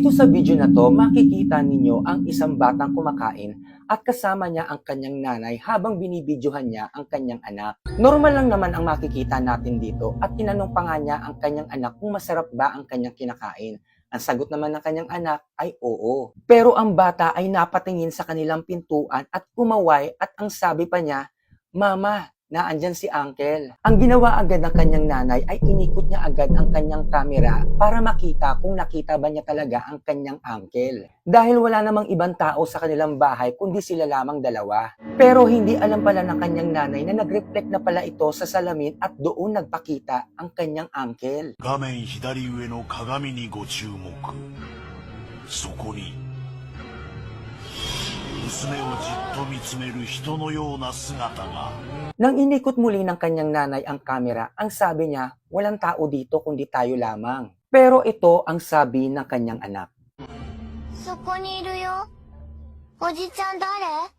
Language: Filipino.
Dito sa video na to, makikita ninyo ang isang batang kumakain at kasama niya ang kanyang nanay habang binibidyohan niya ang kanyang anak. Normal lang naman ang makikita natin dito at tinanong pa nga niya ang kanyang anak kung masarap ba ang kanyang kinakain. Ang sagot naman ng kanyang anak ay oo. Pero ang bata ay napatingin sa kanilang pintuan at kumaway at ang sabi pa niya, "Mama, naandyan si Uncle." Ang ginawa agad ng kanyang nanay ay inikot niya agad ang kanyang kamera para makita kung nakita ba niya talaga ang kanyang uncle. Dahil wala namang ibang tao sa kanilang bahay kundi sila lamang dalawa. Pero hindi alam pala ng kanyang nanay na nag-reflect na pala ito sa salamin at doon nagpakita ang kanyang uncle. 画面左上の鏡にご注目。そこに娘をじっと見つめる人のような姿が。 Nang inikot muli ng kanyang nanay ang kamera, ang sabi niya, walang tao dito kundi tayo lamang. Pero ito ang sabi ng kanyang anak. そこにいるよ。おじちゃん誰？